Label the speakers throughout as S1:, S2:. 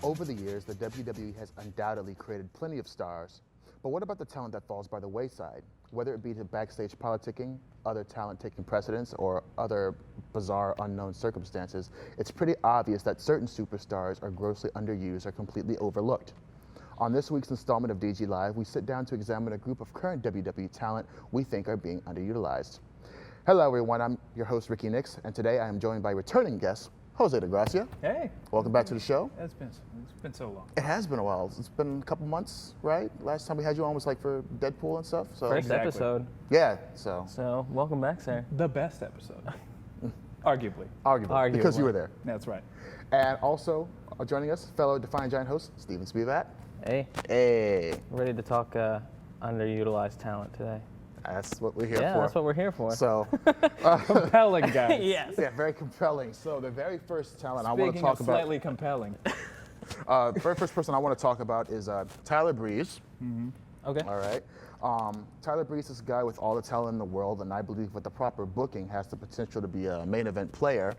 S1: Over the years, the WWE has undoubtedly created plenty of stars, but what about the talent that falls by the wayside? Whether it be to backstage politicking, other talent taking precedence, or other bizarre unknown circumstances, it's pretty obvious that certain superstars are grossly underused or completely overlooked. On this week's installment of DG Live, we sit down to examine a group of current WWE talent we think are being underutilized. Hello everyone, I'm your host Ricky Nix, and today I am joined by returning guest, Jose DeGracia.
S2: Hey.
S1: Welcome back to the show.
S2: It's been so long.
S1: It has been a while. It's been a couple months, right? Last time we had you on was like for Deadpool and stuff. So
S3: First episode.
S1: Yeah,
S3: So welcome back, sir.
S2: The best episode. Arguably.
S1: Arguably. Because you were there.
S2: That's right.
S1: And also joining us, fellow Defiant Giant host, Steven Spivak.
S3: Hey.
S1: Hey.
S3: Ready to talk underutilized talent today.
S1: That's what we're here for.
S3: Yeah, that's what we're here for.
S1: So,
S2: Compelling, guys.
S3: Yes.
S1: yeah, very compelling. So the very first talent I want to
S2: Speaking
S1: talk
S2: of
S1: about.
S2: slightly compelling.
S1: The very first person I want to talk about is Tyler Breeze.
S3: Okay.
S1: All right. Tyler Breeze is a guy with all the talent in the world, and I believe with the proper booking has the potential to be a main event player.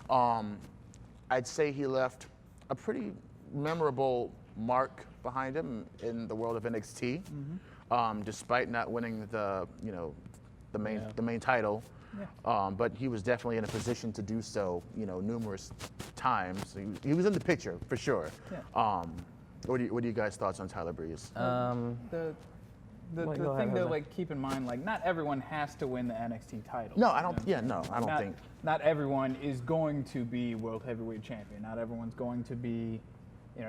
S1: I'd say he left a pretty memorable mark behind him in the world of NXT, despite not winning the main title. Yeah. But he was definitely in a position to do so, numerous times. He was in the picture for sure.
S2: Yeah.
S1: What are you guys' thoughts on Tyler Breeze?
S2: The thing to keep in mind, not everyone has to win the NXT title.
S1: No, I don't. Yeah, no, I don't think.
S2: Not everyone is going to be World Heavyweight Champion. Not everyone's going to be,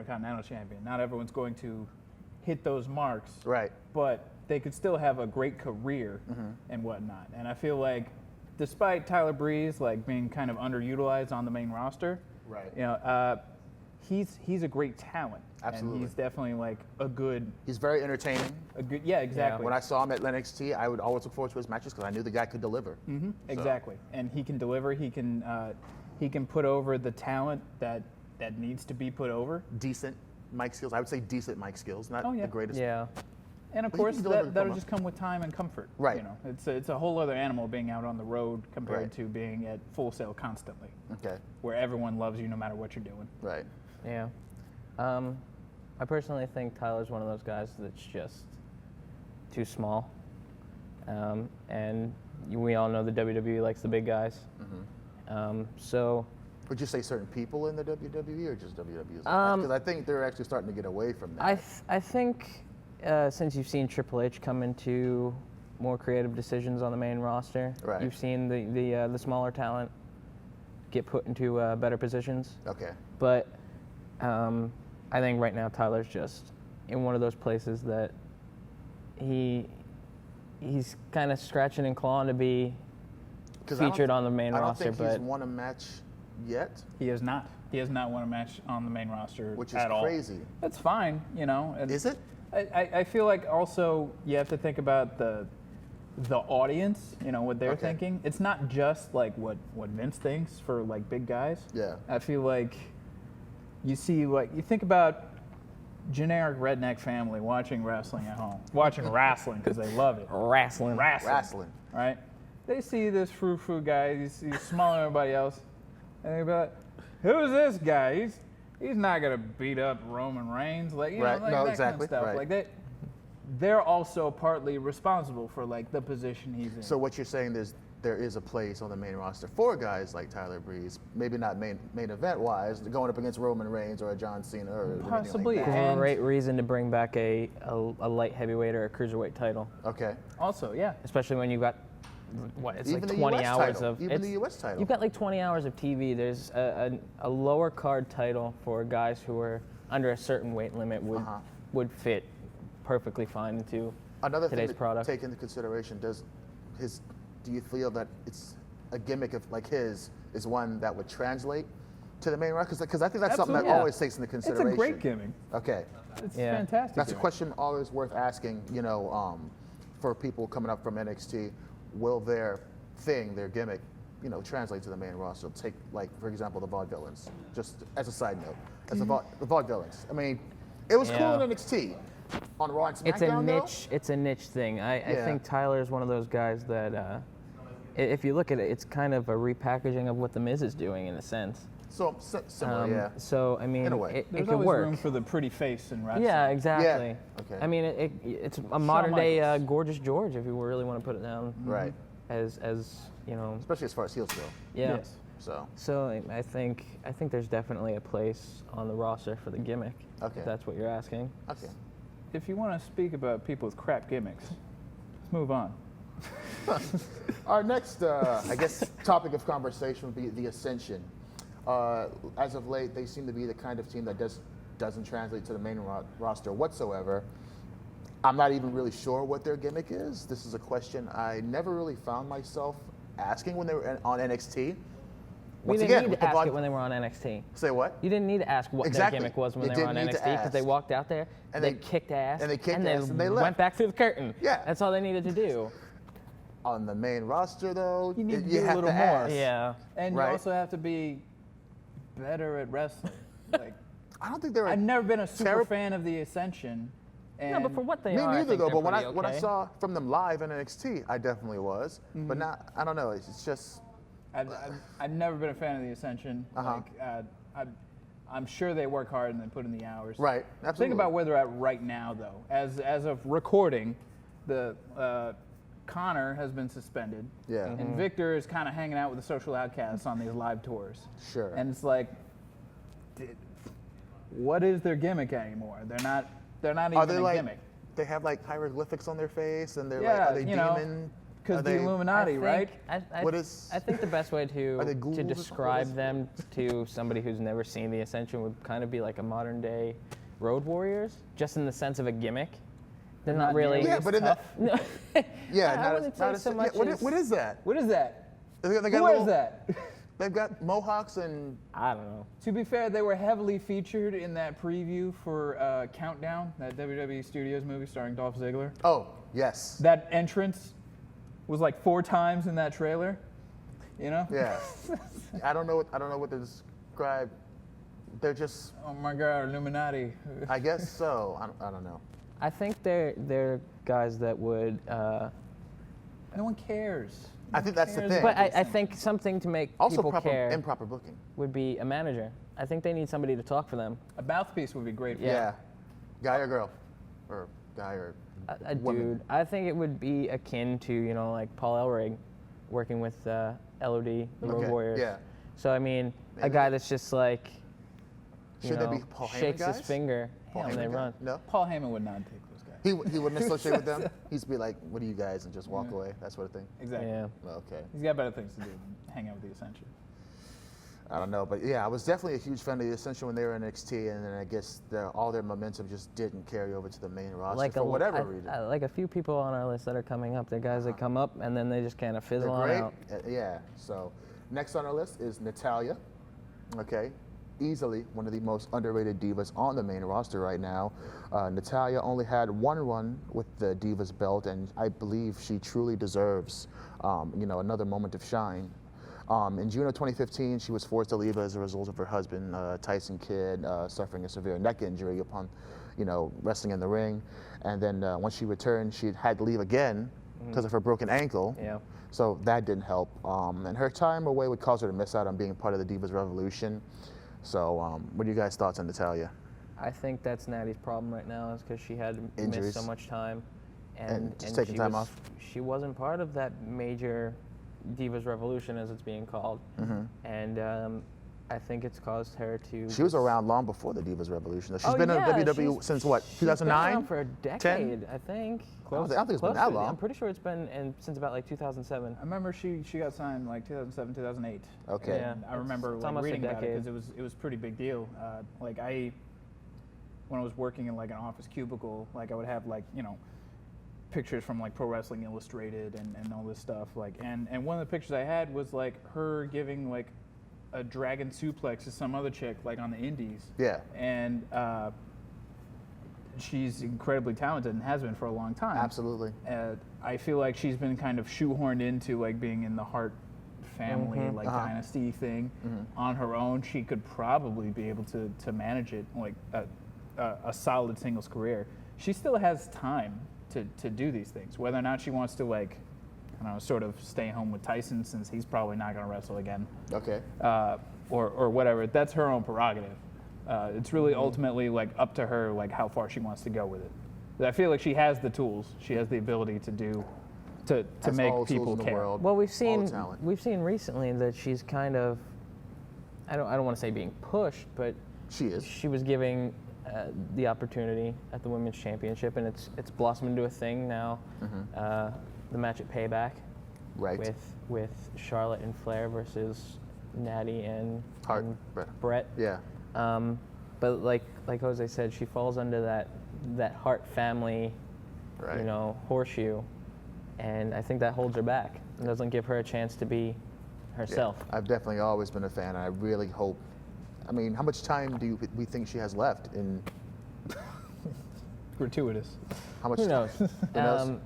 S2: Continental Champion. Not everyone's going to hit those marks.
S1: Right.
S2: But they could still have a great career and whatnot. And I feel like, despite Tyler Breeze being kind of underutilized on the main roster,
S1: right?
S2: He's a great talent.
S1: Absolutely.
S2: And he's definitely a good.
S1: He's very entertaining.
S2: Yeah, exactly.
S1: When I saw him at NXT, I would always look forward to his matches because I knew the guy could deliver.
S2: Exactly. And he can deliver. He can put over the talent that needs to be put over.
S1: Decent mic skills. I would say decent mic skills, not the greatest.
S3: Yeah.
S2: And of course, that'll just come with time and comfort.
S1: Right.
S2: It's a whole other animal being out on the road compared to being at Full Sail constantly.
S1: Okay.
S2: Where everyone loves you no matter what you're doing.
S1: Right.
S3: Yeah. I personally think Tyler's one of those guys that's just too small. And we all know the WWE likes the big guys. So.
S1: Would you say certain people in the WWE or just WWE? Because I think they're actually starting to get away from that.
S3: I think since you've seen Triple H come into more creative decisions on the main roster,
S1: right.
S3: You've seen the smaller talent get put into better positions.
S1: Okay.
S3: But I think right now Tyler's just in one of those places that he's kind of scratching and clawing to be featured on the main roster.
S1: I don't think he's won a match yet.
S2: He has not. He has not won a match on the main roster
S1: which is
S2: at all.
S1: crazy.
S2: That's fine, And
S1: is it?
S2: I feel like also you have to think about the audience, what they're thinking. It's not just what Vince thinks for big guys.
S1: Yeah.
S2: I feel like you see you think about generic redneck family watching wrestling at home, watching wrestling because they love it.
S3: Wrestling.
S2: Right? They see this frou-frou guy, he's smaller than everybody else, and they be like, "Who's this guy? He's not gonna beat up Roman Reigns,
S1: right.
S2: that
S1: exactly.
S2: kind of stuff."
S1: Right.
S2: They're also partly responsible for the position he's in.
S1: So what you're saying is there is a place on the main roster for guys like Tyler Breeze, maybe not main event wise, going up against Roman Reigns or a John Cena or
S2: possibly
S1: anything like that.
S3: Great reason to bring back a light heavyweight or a cruiserweight title.
S1: Okay.
S2: Also, yeah.
S3: Especially when you've got it's
S1: even
S3: 20
S1: US
S3: hours
S1: title.
S3: of
S1: even the US title.
S3: You've got 20 hours of TV. There's a lower card title for guys who are under a certain weight limit would fit perfectly fine into
S1: Another
S3: today's
S1: thing to
S3: product.
S1: take into consideration, do you feel that it's a gimmick of his is one that would translate to the main roster? Because I think that's something that always takes into consideration.
S2: It's a great gimmick.
S1: Okay.
S2: It's fantastic.
S1: That's a question always worth asking, for people coming up from NXT. Will their gimmick, translate to the main roster? Take, for example, the Vaudevillains, just as a side note. As the Vaudevillains. I mean, it was cool in NXT. On Raw and SmackDown,
S3: It's a niche thing. I think Tyler is one of those guys that, if you look at it, it's kind of a repackaging of what The Miz is doing in a sense.
S1: So similar, yeah.
S3: So I mean,
S1: In a way.
S3: it
S2: There's
S3: could
S2: always
S3: work.
S2: room for the pretty face in wrestling.
S3: Yeah, exactly.
S1: Yeah, okay.
S3: I mean, it's a modern day
S2: Michaels.
S3: Gorgeous George, if you really want to put it down.
S1: Right.
S3: As you know.
S1: Especially as far as heels go.
S3: Yeah.
S2: Yes.
S1: So
S3: I think there's definitely a place on the roster for the gimmick.
S1: Okay.
S3: If that's what you're asking.
S1: okay.
S2: If you want to speak about people with crap gimmicks, let's move on.
S1: Our next, I guess, topic of conversation would be the Ascension. As of late, they seem to be the kind of team that doesn't translate to the main roster whatsoever. I'm not even really sure what their gimmick is. This is a question I never really found myself asking when they were on NXT.
S3: We didn't need to ask it when they were on NXT.
S1: Say what?
S3: You didn't need to ask what
S1: Exactly.
S3: their gimmick was when
S1: You
S3: they were on
S1: didn't need to
S3: NXT because they
S1: ask.
S3: walked out there
S1: And
S3: they
S1: they-
S3: kicked ass
S1: and they kicked
S3: and
S1: ass and they left.
S3: went back through the curtain.
S1: Yeah.
S3: That's all they needed to do.
S1: On the main roster, though,
S2: You need to
S1: you
S2: do a
S1: have
S2: little
S1: to
S2: more.
S1: ask.
S3: Yeah.
S2: And
S1: Right.
S2: you also have to be better at wrestling. Like,
S1: I don't think they're.
S2: I've never been a super
S1: Terrible-
S2: fan of the Ascension. And
S3: No, but for what they
S1: Me
S3: are, I
S1: neither,
S3: think
S1: though.
S3: they're
S1: But when I
S3: pretty
S1: when I
S3: okay.
S1: saw from them live in NXT, I definitely was. But not. I don't know. It's just.
S2: I've never been a fan of the Ascension.
S1: Uh-huh.
S2: Like, I'm sure they work hard and they put in the hours.
S1: Right. Absolutely.
S2: Think about where they're at right now, though. As of recording, the Connor has been suspended.
S1: Yeah.
S2: And Victor is kind of hanging out with the social outcasts on these live tours.
S1: Sure.
S2: And it's like, what is their gimmick anymore? They're not
S1: Are
S2: even
S1: they
S2: a
S1: like?
S2: gimmick.
S1: They have like hieroglyphics on their face, and they're
S2: Yeah,
S1: like, are they
S2: you know,
S1: demon?
S2: Because
S1: Are
S2: the
S1: they-
S2: Illuminati, right?
S1: What is-
S3: I think the best way
S1: Are they
S3: to
S1: ghouls or
S3: describe
S1: something?
S3: them to somebody who's never seen the Ascension would kind of be like a modern day Road Warriors, just in the sense of a gimmick. They're not
S2: Not
S3: really.
S2: nearly
S1: Yeah,
S2: as
S1: but in
S2: tough.
S1: that.
S3: No.
S1: Yeah.
S3: I
S1: not
S3: wouldn't
S1: as,
S3: say
S1: not as,
S3: so
S1: yeah,
S3: much
S1: what,
S3: as-
S1: what is that?
S2: What is that?
S1: They got
S2: Who
S1: little,
S2: is that?
S1: They've got mohawks and.
S3: I don't know.
S2: To be fair, they were heavily featured in that preview for Countdown, that WWE Studios movie starring Dolph Ziggler.
S1: Oh yes.
S2: That entrance was like 4 times in that trailer. You know?
S1: Yeah. I don't know what to describe. They're just.
S2: Oh my God, Illuminati.
S1: I guess so. I don't know.
S3: I think they're guys that would.
S2: No one cares.
S1: I think that's the
S2: cares
S1: thing.
S3: But
S2: about
S3: I
S2: these
S3: think something to make
S1: Also,
S3: people care
S1: improper booking.
S3: would be a manager. I think they need somebody to talk for them.
S2: A mouthpiece would be great for
S1: Yeah. Guy or girl, or guy or
S3: A
S1: woman.
S3: dude. I think it would be akin to, like Paul Elrig working with LOD, the Road
S1: Okay,
S3: Warriors.
S1: yeah.
S3: So, I mean, a
S1: Maybe.
S3: guy that's just like,
S1: Should they be Paul Heyman
S3: shakes
S1: guys?
S3: his finger
S1: Paul
S3: and
S1: Heyman
S3: they
S1: guy?
S3: run.
S1: No.
S2: Paul Heyman would not take those guys.
S1: He wouldn't associate with them. He'd be like, "What are you guys?" and just walk away. That sort of thing.
S2: Exactly.
S3: Yeah.
S1: Okay.
S2: He's got better things to do than hang out with the Ascension.
S1: I don't know, but yeah, I was definitely a huge fan of the Ascension when they were in NXT, and then I guess all their momentum just didn't carry over to the main roster for whatever reason.
S3: Like a few people on our list that are coming up. They're guys that come up and then they just kind of
S1: They're
S3: fizzle on
S1: great.
S3: out.
S1: Yeah. So next on our list is Natalya. Okay. Easily one of the most underrated divas on the main roster right now. Natalya only had one run with the Divas belt, and I believe she truly deserves, another moment of shine. In June of 2015, she was forced to leave as a result of her husband, Tyson Kidd, suffering a severe neck injury upon, wrestling in the ring. And then once she returned, she had to leave again because of her broken ankle.
S3: Yeah.
S1: So that didn't help. And her time away would cause her to miss out on being part of the Divas Revolution. So what are you guys' thoughts on Natalya?
S3: I think that's Natty's problem right now is because she had
S1: Injuries.
S3: missed so much time.
S1: And just taking time off.
S3: She wasn't part of that major Divas Revolution, as it's being called.
S1: Mm-hmm.
S3: And I think it's caused her to...
S1: She was around long before the Divas Revolution. She's
S3: Oh,
S1: been
S3: yeah,
S1: in WWE
S3: she's-
S1: since what,
S3: she's been
S1: 2009?
S3: around for a decade, I think.
S1: I don't think it's been
S3: Close
S1: that
S3: to it.
S1: long.
S3: I'm pretty sure it's been since about like 2007.
S2: I remember she got signed like 2007, 2008.
S1: Okay.
S3: Yeah.
S2: And I remember
S3: It's
S2: like
S3: almost a
S2: reading about it
S3: decade.
S2: because it was a pretty big deal. When I was working in like an office cubicle, like I would have like pictures from like Pro Wrestling Illustrated and all this stuff. Like and one of the pictures I had was like her giving like a dragon suplex to some other chick like on the indies.
S1: Yeah.
S2: And she's incredibly talented and has been for a long time.
S1: Absolutely.
S2: I feel like she's been kind of shoehorned into like being in the Hart family like dynasty thing on her own. She could probably be able to manage it like a solid singles career. She still has time to do these things. Whether or not she wants to like, I don't know, sort of stay home with Tyson since he's probably not going to wrestle again.
S1: Okay.
S2: or whatever. That's her own prerogative. It's really ultimately like up to her, like how far she wants to go with it. But I feel like she has the tools. She has the ability to do to
S1: Has
S2: make
S1: all the tools
S2: people
S1: in the
S2: care.
S1: world.
S3: Well,
S1: All the talent.
S3: we've seen recently that she's kind of, I don't want to say being pushed, but
S1: She is.
S3: she was giving the opportunity at the Women's Championship, and it's blossomed into a thing now. The match at Payback,
S1: Right.
S3: with Charlotte and Flair versus Natty and
S1: Hart,
S3: and
S1: Brett.
S3: Brett.
S1: Yeah.
S3: But like Jose said, she falls under that Hart family,
S1: Right.
S3: you know, horseshoe, and I think that holds her back and doesn't give her a chance to be herself.
S1: Yeah, I've definitely always been a fan. I really hope. I mean, how much time do we think she has left? In
S2: Gratuitous.
S1: how much?
S3: Who knows?
S1: Who knows?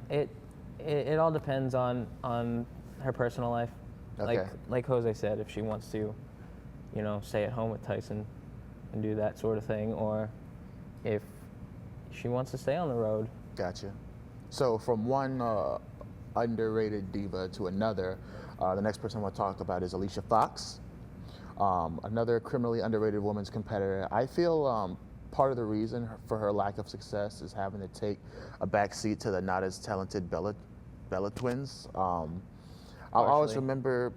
S3: It all depends on her personal life.
S1: Okay.
S3: Like Jose said, if she wants to, you know, stay at home with Tyson and do that sort of thing, or if she wants to stay on the road.
S1: Gotcha. So from one underrated diva to another, the next person I want to talk about is Alicia Fox, another criminally underrated women's competitor. I feel part of the reason for her lack of success is having to take a back seat to the not as talented Bella twins. I'll always
S3: Partially.
S1: remember,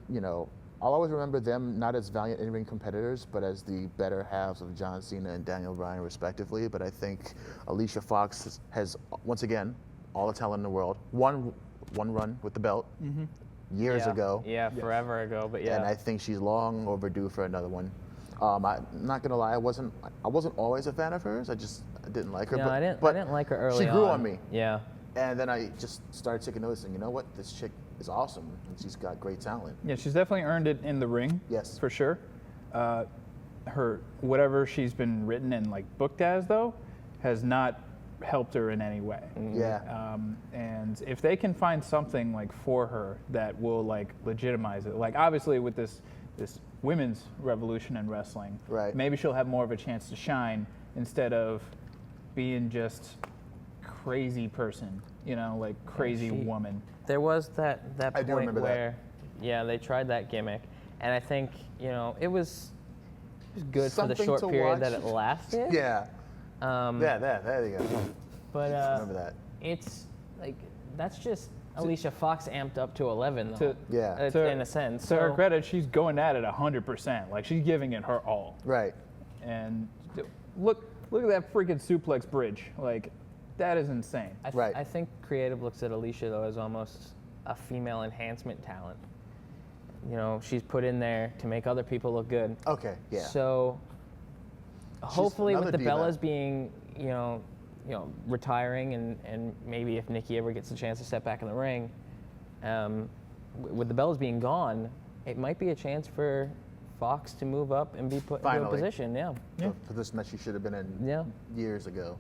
S1: I'll always remember them not as valiant in-ring competitors, but as the better halves of John Cena and Daniel Bryan, respectively. But I think Alicia Fox has, once again, all the talent in the world. One run with the belt years ago.
S3: Yeah, forever ago, but yeah.
S1: And I think she's long overdue for another one. I'm not gonna lie, I wasn't always a fan of hers. I didn't like her.
S3: No, I didn't like her early
S1: She grew
S3: on.
S1: on me.
S3: Yeah.
S1: And then I just started taking notice, and you know what? This chick is awesome, and she's got great talent.
S2: Yeah, she's definitely earned it in the ring.
S1: Yes.
S2: For sure. Her whatever she's been written and like booked as though has not helped her in any way.
S1: Yeah.
S2: And if they can find something like for her that will like legitimize it, like obviously with this women's revolution in wrestling,
S1: Right.
S2: maybe she'll have more of a chance to shine instead of being just crazy person, like crazy woman.
S3: There was that
S1: I
S3: point
S1: do remember that.
S3: where, yeah, they tried that gimmick, and I think it was good for the
S1: Something
S3: short
S1: to
S3: period
S1: watch.
S3: that it lasted.
S1: Yeah.
S3: Um,
S1: There you go.
S3: But
S1: Remember that.
S3: it's like that's just Alicia Fox amped up to 11 though.
S2: To-
S1: Yeah.
S3: In a sense.
S2: To her
S3: So-
S2: credit, she's going at it 100%. Like she's giving it her all.
S1: Right.
S2: And look at that freaking suplex bridge. Like that is insane.
S1: Right.
S3: I think creative looks at Alicia though as almost a female enhancement talent. She's put in there to make other people look good.
S1: Okay. Yeah.
S3: So hopefully with
S1: another
S3: the
S1: diva.
S3: Bellas being, retiring and maybe if Nikki ever gets a chance to step back in the ring, with the Bellas being gone, it might be a chance for Fox to move up and be put into a
S1: Finally.
S3: position. Yeah.
S1: The position that she should have been in
S3: Yeah.
S1: years ago.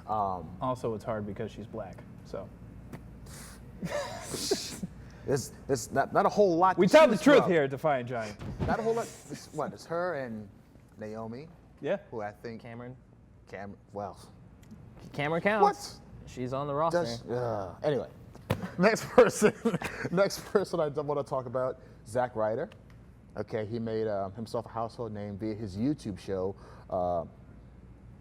S2: Also, it's hard because she's black. So
S1: There's not a whole lot.
S2: we
S1: to
S2: tell the
S1: choose
S2: truth
S1: from.
S2: here, Defiant Giant.
S1: Not a whole lot. It's her and Naomi,
S2: Yeah.
S1: who I think
S3: Cameron counts. She's on the roster.
S1: Anyway, next person I want to talk about, Zack Ryder. Okay, he made himself a household name via his YouTube show,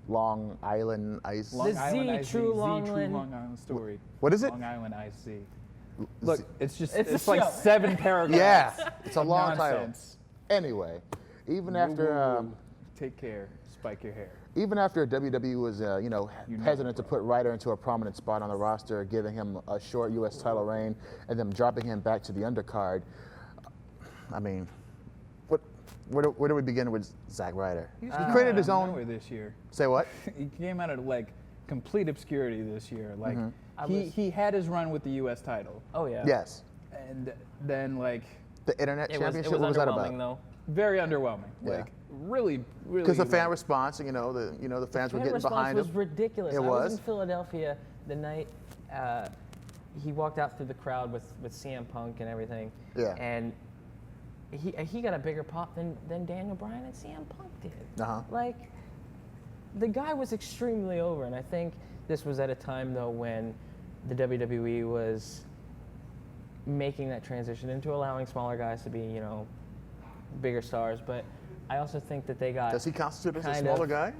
S1: Long Island Ice.
S3: The Z, True Long Island.
S2: Long Island story.
S1: What is it?
S2: Long Island Ice Z. Look, it's just
S3: It's
S2: it's
S3: a
S2: like
S3: show.
S2: 7 paragraphs.
S1: Yeah, it's a
S2: of
S1: long
S2: nonsense.
S1: title. Anyway, even after
S2: Take care, spike your hair.
S1: even after WWE was hesitant to
S2: bro.
S1: put Ryder into a prominent spot on the roster, giving him a short U.S. title reign, and then dropping him back to the undercard. I mean, where do we begin with Zack Ryder? He created his own.
S2: Nowhere this year.
S1: Say what?
S2: He came out of like complete obscurity this year. Like
S1: Mm-hmm.
S2: he had his run with the U.S. title,
S3: Oh yeah.
S1: Yes.
S2: and then like
S1: The Internet
S3: It was
S1: Championship. What was that
S3: underwhelming
S1: about?
S3: though.
S2: very underwhelming.
S1: Yeah.
S2: Like really.
S1: Because the fan
S2: like,
S1: response, the fans were
S3: Fan
S1: getting
S3: response
S1: behind
S3: was
S1: him.
S3: ridiculous.
S1: It
S3: I was
S1: was?
S3: in Philadelphia the night he walked out through the crowd with CM Punk and everything.
S1: Yeah.
S3: And he got a bigger pop than Daniel Bryan and CM Punk did.
S1: Uh-huh.
S3: Like, the guy was extremely over, and I think this was at a time though when the WWE was making that transition into allowing smaller guys to be, bigger stars. But I also think that they got.
S1: Does he constitute as a
S3: kind
S1: smaller
S3: of-
S1: guy?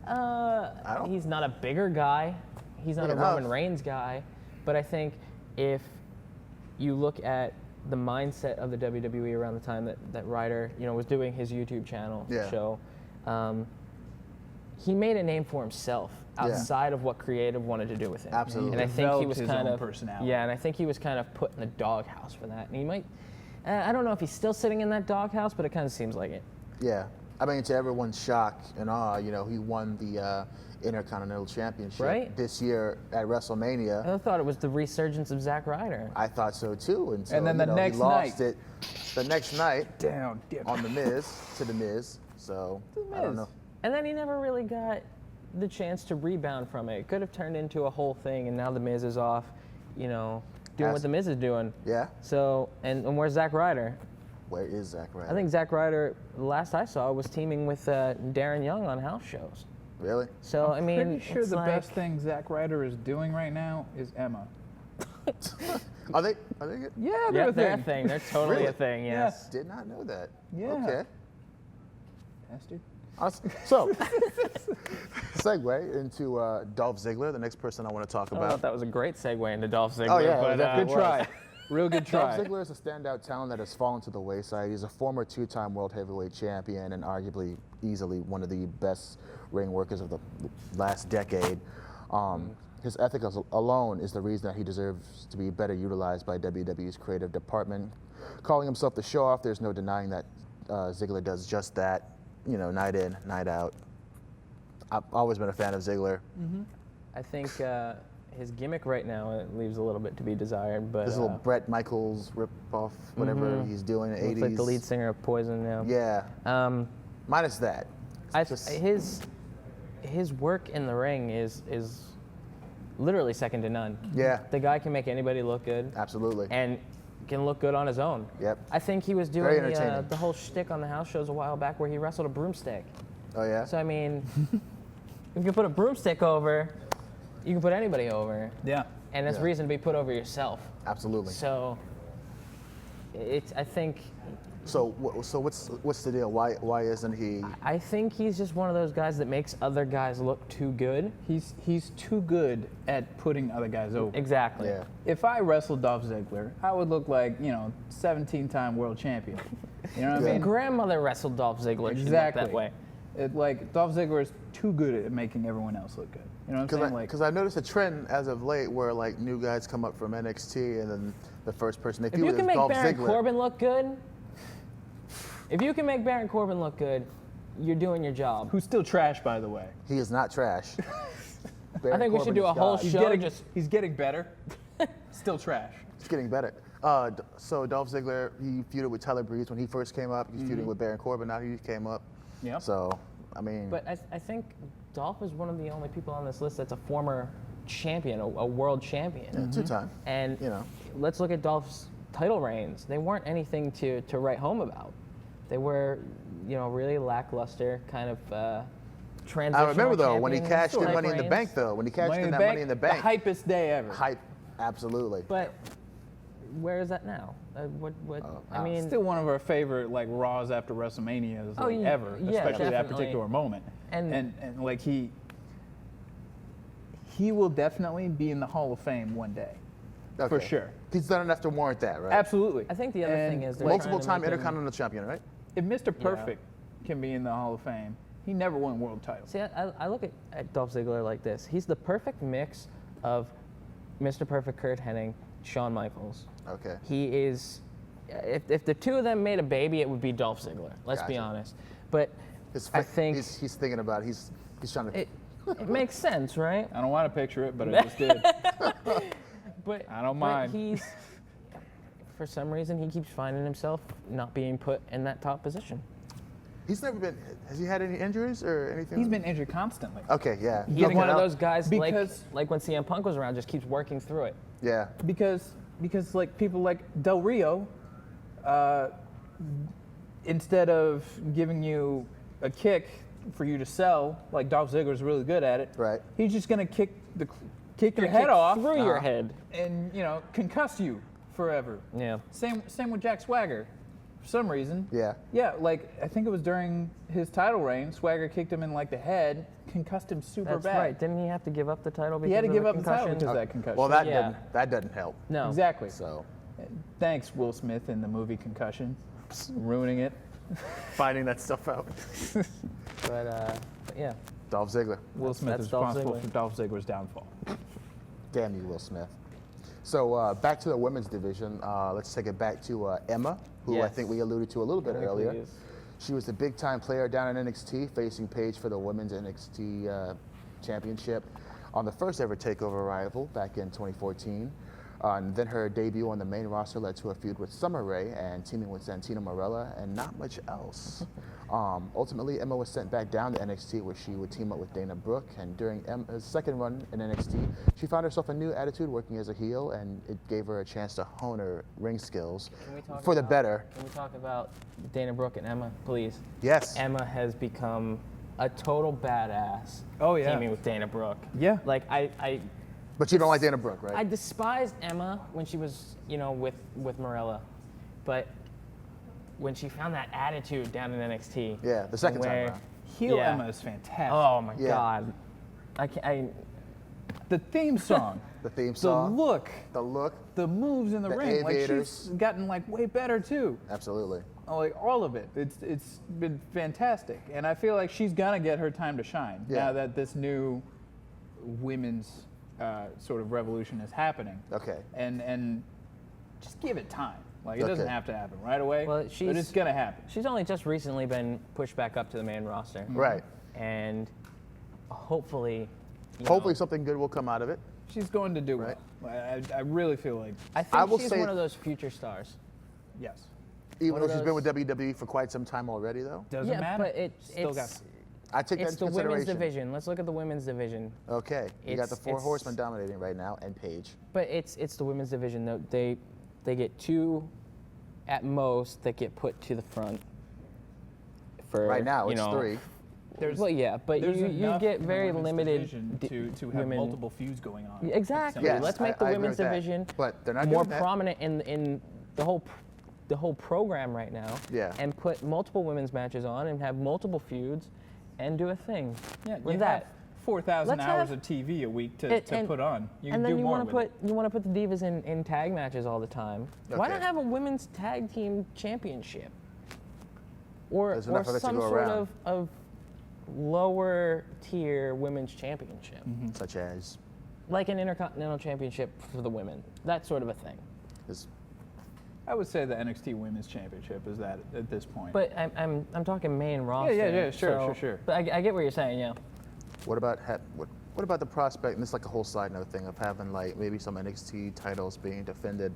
S1: I don't-
S3: He's not a bigger guy. He's not
S1: Big
S3: a Roman
S1: enough.
S3: Reigns guy. But I think if you look at the mindset of the WWE around the time that Ryder, was doing his YouTube channel show, he made a name for himself outside of what creative wanted to do with him.
S1: Absolutely.
S3: And I think he
S2: Developed
S3: was
S2: his
S3: kind
S2: own
S3: of
S2: personality.
S3: Yeah, and I think he was kind of put in the doghouse for that. And he might. I don't know if he's still sitting in that doghouse, but it kind of seems like it.
S1: Yeah. I mean, to everyone's shock and awe, he won the Intercontinental Championship this year at WrestleMania.
S3: I thought it was the resurgence of Zack Ryder.
S1: I thought so too. Until,
S2: And then the next
S1: he lost
S2: night.
S1: it the next night
S2: Down.
S1: on The Miz to The Miz. So, I don't know.
S3: And then he never really got the chance to rebound from it. It could have turned into a whole thing, and now The Miz is off, doing what The Miz is doing.
S1: Yeah?
S3: So, and where's Zack Ryder?
S1: Where is Zack Ryder?
S3: I think Zack Ryder, last I saw, was teaming with Darren Young on house shows.
S1: Really?
S3: So, I mean,
S2: Pretty sure
S3: it's
S2: the
S3: like,
S2: best thing Zack Ryder is doing right now is Emma.
S1: Are they good?
S2: Yeah,
S3: Yeah,
S2: they're
S3: they're
S2: a
S3: a
S2: thing.
S3: thing. They're totally
S1: Really?
S3: a thing, yes.
S1: Did not know that.
S2: Yeah.
S1: Okay.
S2: Yes, dude.
S1: So, segue into Dolph Ziggler, the next person I want to talk
S3: I thought
S1: about.
S3: that was a great segue into Dolph Ziggler.
S1: Oh, yeah,
S3: but,
S1: it
S2: Good
S1: was.
S2: try. Real good
S1: Dolph
S2: try.
S1: Ziggler is a standout talent that has fallen to the wayside. He's a former two-time world heavyweight champion and arguably easily one of the best ring workers of the last decade. His ethic alone is the reason that he deserves to be better utilized by WWE's creative department. Calling himself the show-off, there's no denying that Ziggler does just that, night in, night out. I've always been a fan of Ziggler.
S3: I think his gimmick right now it leaves a little bit to be desired, but
S1: This little Bret Michaels rip-off, whatever he's doing in the 80s.
S3: looks like the lead singer of Poison now.
S1: Yeah. Minus that.
S3: His work in the ring is literally second to none.
S1: Yeah.
S3: The guy can make anybody look good
S1: Absolutely.
S3: and can look good on his own.
S1: Yep.
S3: I think he was
S1: Very
S3: doing
S1: entertaining.
S3: the whole shtick on the house shows a while back where he wrestled a broomstick.
S1: Oh, yeah?
S3: So I mean, if you put a broomstick over, you can put anybody over,
S2: Yeah.
S3: and that's
S1: Yeah.
S3: reason to be put over yourself.
S1: Absolutely.
S3: So I think
S1: So what's the deal? Why isn't he?
S3: I think he's just one of those guys that makes other guys look too good.
S2: He's too good at putting other guys over.
S3: Exactly.
S1: Yeah.
S2: If I wrestled Dolph Ziggler, I would look like, 17-time world champion. You know what I
S3: My
S2: mean?
S3: grandmother wrestled Dolph Ziggler. She looked
S2: Exactly.
S3: that way.
S2: Dolph Ziggler is too good at making everyone else look good. You know what I'm saying?
S1: Because I've noticed a trend as of late where new guys come up from NXT and then the first person they
S3: If
S1: feud
S3: you
S1: is
S3: can make
S1: Dolph
S3: Baron
S1: Ziggler.
S3: Corbin look good, you're doing your job.
S2: who's still trash, by the way.
S1: He is not trash.
S3: I think we should do a whole
S2: He's
S3: show
S2: getting,
S3: just
S2: he's getting better. Still trash.
S1: It's getting better. So Dolph Ziggler, he feuded with Tyler Breeze when he first came up. He's feuding with Baron Corbin now. He came up.
S2: Yep.
S1: So, I mean,
S3: But I think Dolph is one of the only people on this list that's a former champion, a world champion.
S1: two-time.
S3: And let's look at Dolph's title reigns. They weren't anything to write home about. They were, really lackluster kind of transitional
S1: I remember though when he
S3: champion
S1: cashed in
S3: type
S1: Money in the
S3: reigns.
S1: Bank though. When he cashed in that Money in the Bank.
S2: The hypest day ever.
S1: Hype. Absolutely.
S3: But where is that now? I mean,
S2: Still one of our favorite Raws after WrestleMania ever,
S3: yeah,
S2: especially that
S3: definitely.
S2: particular moment.
S3: And-
S2: he will definitely be in the Hall of Fame one day. For
S1: Okay.
S2: sure.
S1: He's done enough to warrant that, right?
S2: Absolutely.
S3: I think the other
S2: And
S3: thing is they're
S1: Multiple-time
S3: trying to make him-
S1: Intercontinental Champion, right?
S2: if Mr. Perfect can be in the Hall of Fame, he never won world titles.
S3: See, I look at Dolph Ziggler like this. He's the perfect mix of Mr. Perfect Kurt Hennig, Shawn Michaels.
S1: Okay.
S3: He is, if the two of them made a baby, it would be Dolph Ziggler. Let's be
S1: Gotcha.
S3: honest. But I think
S1: he's thinking about it. He's trying to.
S3: it makes sense, right?
S2: I don't want to picture it, but I just did.
S3: But
S2: I don't
S3: but
S2: mind.
S3: He's, for some reason, he keeps finding himself not being put in that top position.
S1: He's never been. Has he had any injuries or anything?
S2: He's been injured constantly.
S1: Okay, yeah.
S3: He's
S2: Getting
S3: one of
S2: out-
S3: those guys
S2: because-
S3: like when CM Punk was around, just keeps working through it.
S1: Yeah.
S2: Because people like Del Rio, instead of giving you a kick for you to sell, like Dolph Ziggler's really good at it.
S1: Right.
S2: He's just gonna kick your
S3: Kick
S2: head off
S3: through your head.
S2: and concuss you forever.
S3: Yeah.
S2: Same with Jack Swagger. for some reason.
S1: Yeah.
S2: Yeah, like I think it was during his title reign, Swagger kicked him in like the head, concussed him super
S3: That's
S2: bad.
S3: right. Didn't he have to give up the title because
S2: He had to
S3: of
S2: give
S3: the
S2: up the title
S3: concussion?
S2: because of that concussion.
S1: Well, that
S3: Yeah.
S1: doesn't help.
S3: No.
S2: Exactly.
S1: So
S2: Thanks, Will Smith, in the movie Concussion, ruining it.
S1: finding that stuff out.
S3: But yeah.
S1: Dolph Ziggler.
S2: Will Smith
S3: that's
S2: is
S3: Dolph
S2: responsible
S3: Ziggler.
S2: for Dolph Ziggler's downfall.
S1: Damn you, Will Smith. So back to the women's division. Let's take it back to Emma, who I
S3: Yes.
S1: think we alluded to a little bit
S3: Can we
S1: earlier.
S3: please?
S1: She was the big-time player down in NXT, facing Paige for the women's NXT championship on the first ever TakeOver arrival back in 2014. And then her debut on the main roster led to a feud with Summer Rae and teaming with Santino Marella, and not much else. Ultimately, Emma was sent back down to NXT, where she would team up with Dana Brooke. And during Emma's second run in NXT, she found herself a new attitude working as a heel, and it gave her a chance to hone her ring skills
S3: Can we talk
S1: for the
S3: about-
S1: better.
S3: Can we talk about Dana Brooke and Emma, please?
S1: Yes.
S3: Emma has become a total badass.
S2: Oh, yeah.
S3: Teaming with Dana Brooke.
S2: Yeah.
S3: Like I
S1: But you don't like Dana Brooke, right?
S3: I despised Emma when she was, with Morella, but when she found that attitude down in NXT.
S1: Yeah, the second time
S3: where-
S1: around.
S2: Heel
S3: Yeah.
S2: Emma is fantastic.
S3: Oh my
S1: Yeah.
S3: God.
S2: The theme song,
S1: The theme
S2: the
S1: song,
S2: look,
S1: the look,
S2: the moves in the ring. Like
S1: aviators.
S2: she's gotten like way better too.
S1: absolutely.
S2: Like all of it. It's been fantastic. And I feel like she's gonna get her time to shine
S1: Yeah.
S2: now that this new women's sort of revolution is happening.
S1: Okay.
S2: And just give it time. Like it doesn't
S1: Okay.
S2: have to happen right away.
S3: Well,
S2: but
S3: she's-
S2: it's gonna happen.
S3: She's only just recently been pushed back up to the main roster.
S1: Right.
S3: And hopefully,
S1: Hopefully something good will come out of it.
S2: She's going to do
S1: Right.
S2: well. I really feel like
S3: I think
S1: I will
S3: she's
S1: say-
S3: one of those future stars.
S2: yes.
S1: Even
S3: One
S1: though
S3: of
S1: she's been with
S3: those-
S1: WWE for quite some time already, though.
S2: Doesn't
S3: yeah,
S2: matter.
S3: but
S2: Still got
S3: it's
S1: I take that
S3: it's
S1: into
S3: the women's
S1: consideration.
S3: division. Let's look at the women's division.
S1: Okay. You got the
S3: It's-
S1: four
S3: it's-
S1: horsemen dominating right now, and Paige.
S3: But it's the women's division. They get two, at most, that get put to the front. For
S1: Right now, it's three.
S3: Well, yeah, but
S2: There's
S3: you
S2: enough
S3: get
S2: in the
S3: very
S2: women's
S3: limited
S2: division to have
S3: women.
S2: multiple feuds going on.
S3: Yeah, exactly.
S1: Yes,
S3: Let's make the
S1: I agree
S3: women's
S1: with that.
S3: division
S1: But they're not
S3: more
S1: doing that.
S3: prominent in the whole program right now.
S1: Yeah.
S3: And put multiple women's matches on and have multiple feuds, and do a thing.
S2: Yeah,
S3: with
S2: you
S3: that.
S2: have 4,000
S3: Let's
S2: hours
S3: have-
S2: of TV a week to
S3: and-
S2: put on. You
S3: and
S2: can
S3: then
S2: do
S3: you
S2: more
S3: want to
S2: with
S3: put the divas in tag matches all the time. Why
S1: Okay.
S3: not have a women's tag team championship? Or
S1: There's enough of it to
S3: some
S1: go
S3: sort
S1: around.
S3: of lower tier women's championship,
S1: Such as
S3: like an intercontinental championship for the women. That sort of a thing.
S1: this.
S2: I would say the NXT Women's Championship is that at this point.
S3: But I'm talking main roster.
S2: yeah, sure,
S3: so-
S2: sure.
S3: But I get what you're saying. Yeah.
S1: What about what about the prospect? And this is like a whole side note thing of having like maybe some NXT titles being defended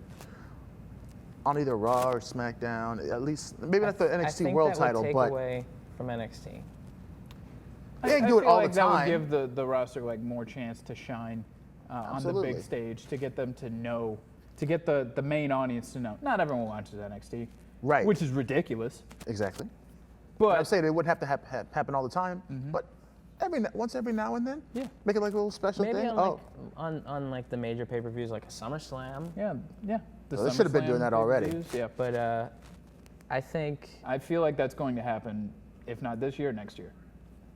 S1: on either Raw or SmackDown. At least maybe not the
S3: I
S1: NXT
S3: think
S1: World
S3: that would
S1: title,
S3: take
S1: but
S3: away from NXT.
S1: they can
S2: I
S1: do it
S2: feel
S1: all
S2: like
S1: the
S2: that would
S1: time.
S2: give the roster like more chance to shine on the
S1: Absolutely.
S2: big stage to get them to know, to get the main audience to know. Not everyone watches NXT,
S1: Right.
S2: Which is ridiculous.
S1: Exactly.
S2: But
S1: I'm saying it wouldn't have to happen all the time, but once every now and then,
S2: Yeah.
S1: make it like a little special
S3: Maybe
S1: thing.
S3: on like the major pay-per-views like a SummerSlam.
S2: yeah. The
S1: Well, they should have been doing
S2: SummerSlam
S1: that already.
S2: pay-per-views, Yeah,
S3: But I think
S2: I feel like that's going to happen, if not this year, next year.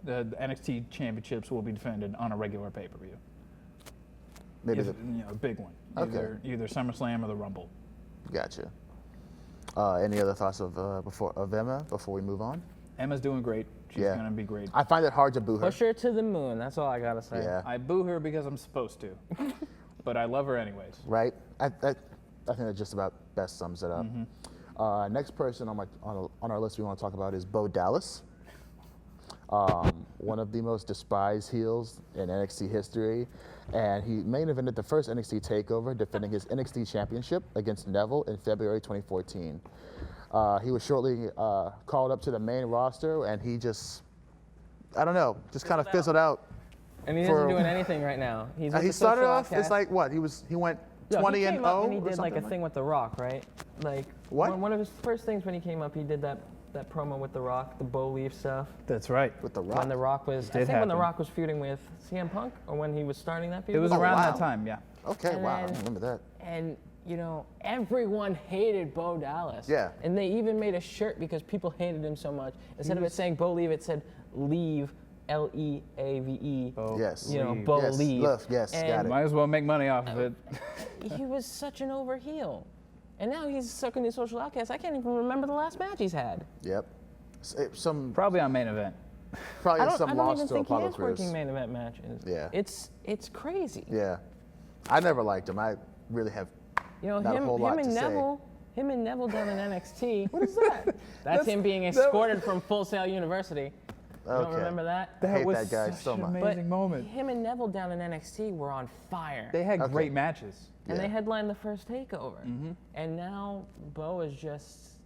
S2: The NXT championships will be defended on a regular pay-per-view.
S1: maybe
S2: A big one.
S1: Okay.
S2: Either SummerSlam or the Rumble.
S1: Gotcha. Any other thoughts of Emma before we move on?
S2: Emma's doing great. She's
S1: Yeah.
S2: going to be great.
S1: I find it hard to boo her.
S3: push her to the moon. That's all I gotta say.
S1: Yeah.
S2: I boo her because I'm supposed to, but I love her anyways.
S1: Right? I think that just about best sums it up. Next person on our list we want to talk about is Bo Dallas. One of the most despised heels in NXT history. And he main evented the first NXT TakeOver, defending his NXT championship against Neville in February 2014. He was shortly called up to the main roster, and he just, I don't know, just kind of fizzled out.
S3: And he
S1: For-
S3: isn't doing anything right now. He's with
S1: He
S3: the
S1: started
S3: Social
S1: off, it's
S3: Outcasts.
S1: like what? He went
S3: No,
S1: 20
S3: he
S1: and
S3: came up
S1: 0
S3: and he
S1: or
S3: did like a
S1: something
S3: thing with The Rock, right? Like
S1: What?
S3: One of his first things when he came up, he did that promo with The Rock, the Bo Leaf stuff.
S2: That's right.
S1: with the Rock.
S3: When The Rock was, I
S2: did
S3: think when The
S2: happen.
S3: Rock was feuding with CM Punk, or when he was starting that feud.
S2: It was
S1: Oh,
S2: around
S1: wow.
S2: that time, yeah.
S1: Okay,
S3: And
S1: wow, I
S3: then-
S1: remember that.
S3: And you know, everyone hated Bo Dallas.
S1: Yeah.
S3: And they even made a shirt because people hated him so much. Instead of it saying Bo Leave, it said Leave, Leave.
S1: Yes.
S3: You know, Bo
S1: yes.
S3: Leave.
S1: Love, yes,
S3: And
S1: got it.
S2: Might as well make money off of it.
S3: he was such an overheel. And now he's sucking his social outcast. I can't even remember the last match he's had.
S1: Yep. Some
S2: Probably on main event.
S1: probably
S3: I
S1: some
S3: don't
S1: loss
S3: even
S1: to
S3: think he
S1: Apollo
S3: is
S1: Crews.
S3: working main event matches.
S1: Yeah.
S3: It's crazy.
S1: Yeah. I never liked him. I really have
S3: You know,
S1: not a whole lot
S3: him
S1: to
S3: and
S1: say.
S3: Neville, him and Neville down in NXT. What is that? That's him being escorted from Full Sail University. You don't
S1: Okay.
S3: remember that?
S1: I hate
S2: was
S1: that guy
S2: such
S1: so
S2: an
S1: much.
S2: amazing moment.
S3: Him and Neville down in NXT were on fire.
S2: They had
S1: Okay.
S2: great matches.
S3: And
S1: Yeah.
S3: they headlined the first takeover. And now Bo is just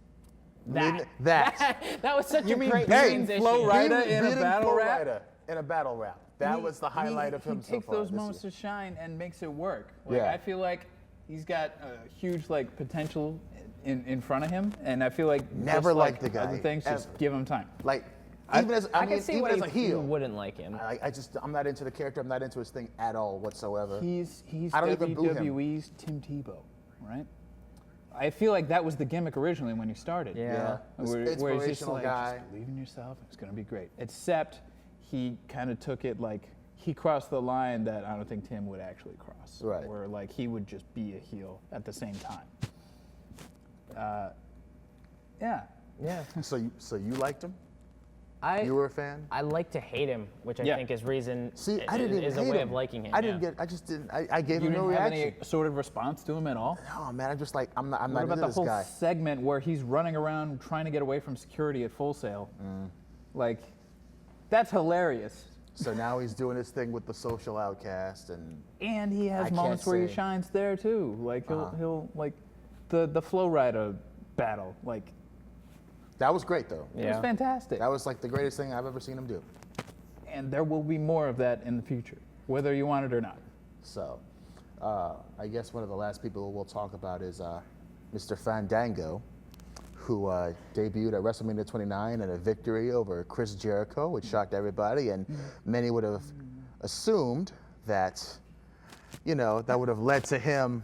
S1: Mean-
S3: that.
S1: that.
S3: That was such
S2: You
S3: a
S2: mean
S3: great
S2: beating
S3: transition.
S2: Flo Rida
S1: Beating-
S2: in a
S1: beating
S2: battle
S1: Flo
S2: rap?
S1: Rida in a battle rap. That was the highlight of him so
S2: takes
S1: far.
S2: those
S1: this
S2: moments
S1: year.
S2: to shine and makes it work. Like,
S1: Yeah.
S2: I feel like he's got a huge like potential in front of him, and I feel like
S1: Never
S2: just
S1: liked
S2: like
S1: the guy,
S2: other things, just
S1: ever.
S2: give him time.
S1: Like, even as I
S3: I
S1: mean,
S3: can see
S1: even
S3: why
S1: as a
S3: you
S1: heel,
S3: wouldn't like him.
S1: I'm not into the character. I'm not into his thing at all whatsoever.
S2: He's
S1: I don't even boo him.
S2: WWE's Tim Tebow, right? I feel like that was the gimmick originally when he started.
S3: Yeah.
S1: This
S2: Where he's just
S1: inspirational
S2: like,
S1: guy.
S2: just believe in yourself, it's gonna be great. Except he kind of took it like he crossed the line that I don't think Tim would actually cross.
S1: Right.
S2: Where like he would just be a heel at the same time. Yeah.
S3: Yeah.
S1: So you liked him?
S3: I
S1: You were a fan?
S3: I like to hate him, which I
S2: Yeah.
S3: think is reason
S1: See, I didn't even
S3: is
S1: hate
S3: a way
S1: him.
S3: of liking him.
S1: I didn't
S3: yeah.
S1: get. I just didn't. I gave
S2: You
S1: him no
S2: didn't have
S1: reaction.
S2: any sort of response to him at all?
S1: No, man. I'm just like I'm not. I'm
S2: What
S1: not
S2: about
S1: into
S2: the
S1: this
S2: whole
S1: guy.
S2: segment where he's running around trying to get away from security at Full Sail? Like, that's hilarious.
S1: So now he's doing his thing with the social outcast, and
S2: And he has
S1: I can't
S2: moments where he
S1: say.
S2: shines there too. Like he'll like the Flow Rider battle. Like
S1: that was great though.
S2: it was
S3: Yeah.
S2: fantastic.
S1: That was like the greatest thing I've ever seen him do.
S2: And there will be more of that in the future, whether you want it or not.
S1: So, I guess one of the last people we'll talk about is Mr. Fandango, who debuted at WrestleMania 29 in a victory over Chris Jericho, which shocked everybody, and many would have assumed that, you know, that would have led to him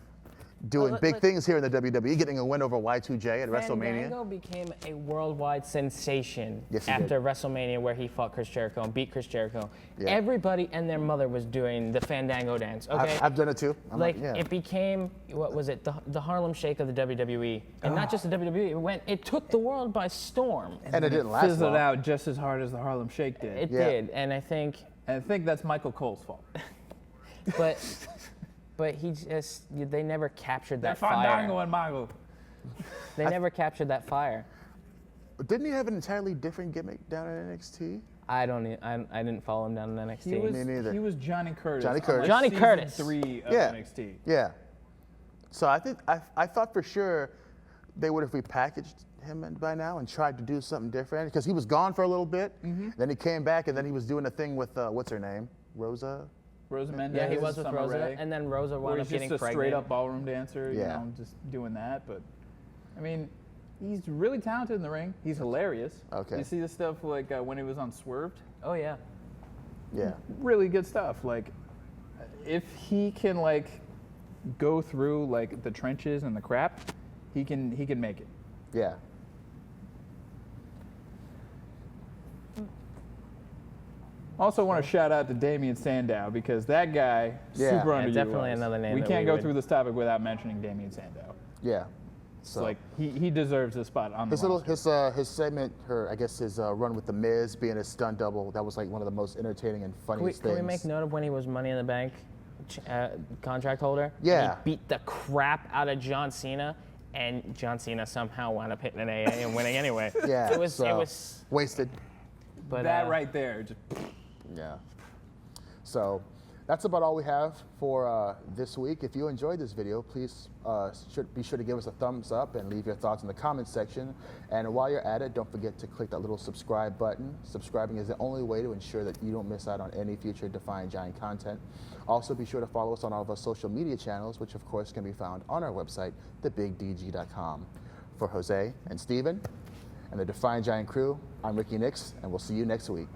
S1: doing
S3: let-
S1: big
S3: let-
S1: things here in the WWE, getting a win over Y2J at WrestleMania.
S3: Fandango became a worldwide sensation
S1: Yes, he
S3: after WrestleMania, where he fought Chris Jericho and beat Chris Jericho.
S1: Yeah.
S3: Everybody and their mother was doing the Fandango dance. Okay,
S1: I've done it too. I'm
S3: like
S1: yeah.
S3: it became what was it? The Harlem Shake of the WWE, and not just the WWE. It took the world by storm.
S1: and it didn't last
S2: Fizzled
S1: long.
S2: out just as hard as the Harlem Shake did.
S3: It
S1: Yeah.
S3: did, and I think,
S2: And I think that's Michael Cole's fault.
S3: but they never captured that
S2: Fandango
S3: fire.
S2: and Michael.
S3: They never captured that fire.
S1: Didn't he have an entirely different gimmick down in NXT?
S3: I didn't follow him down in NXT.
S2: He was,
S1: Me neither.
S2: he was Johnny Curtis.
S1: Johnny
S2: on,
S1: Curtis.
S2: like,
S3: Johnny
S2: season
S3: Curtis.
S2: 3 of
S1: Yeah.
S2: NXT.
S1: Yeah. So I think I thought for sure they would have repackaged him by now and tried to do something different because he was gone for a little bit. Then he came back and then he was doing a thing with what's her name, Rosa.
S2: Rosa Mendez.
S3: Yeah, he was with
S2: Summer
S3: Rosa,
S2: Rae,
S3: and then Rosa
S2: where
S3: wound
S2: he's
S3: up getting
S2: just a
S3: pregnant.
S2: straight up ballroom dancer, you
S1: Yeah.
S2: know, just doing that. But I mean, he's really talented in the ring. He's hilarious.
S1: Okay.
S2: You see the stuff like when he was on Swerved,
S3: Oh yeah.
S1: Yeah.
S2: really good stuff. Like, if he can like go through like the trenches and the crap, he can make it.
S1: Yeah.
S2: Also, want to shout out to Damian Sandow because that guy
S1: Yeah.
S2: super
S3: Yeah,
S2: underutilized.
S3: definitely another name
S2: We
S3: that
S2: can't
S3: we
S2: go
S3: would-
S2: through this topic without mentioning Damian Sandow.
S1: Yeah.
S2: It's
S1: So
S2: like he deserves a spot on the
S1: his little
S2: roster.
S1: his segment, his run with the Miz being a stunt double, that was like one of the most entertaining and
S3: Can we,
S1: funniest
S3: can we
S1: things.
S3: make note of when he was Money in the Bank contract holder?
S1: Yeah.
S3: He beat the crap out of John Cena, and John Cena somehow wound up hitting an AA and winning anyway.
S1: Yeah.
S3: It was.
S1: so,
S3: It was.
S1: wasted.
S3: But
S2: That right there, just
S1: Yeah. So that's about all we have for this week. If you enjoyed this video, please be sure to give us a thumbs up and leave your thoughts in the comments section. And while you're at it, don't forget to click that little subscribe button. Subscribing is the only way to ensure that you don't miss out on any future Defiant Giant content. Also, be sure to follow us on all of our social media channels, which of course can be found on our website, thebigdg.com. For Jose and Steven and the Defiant Giant crew, I'm Ricky Nix, and we'll see you next week.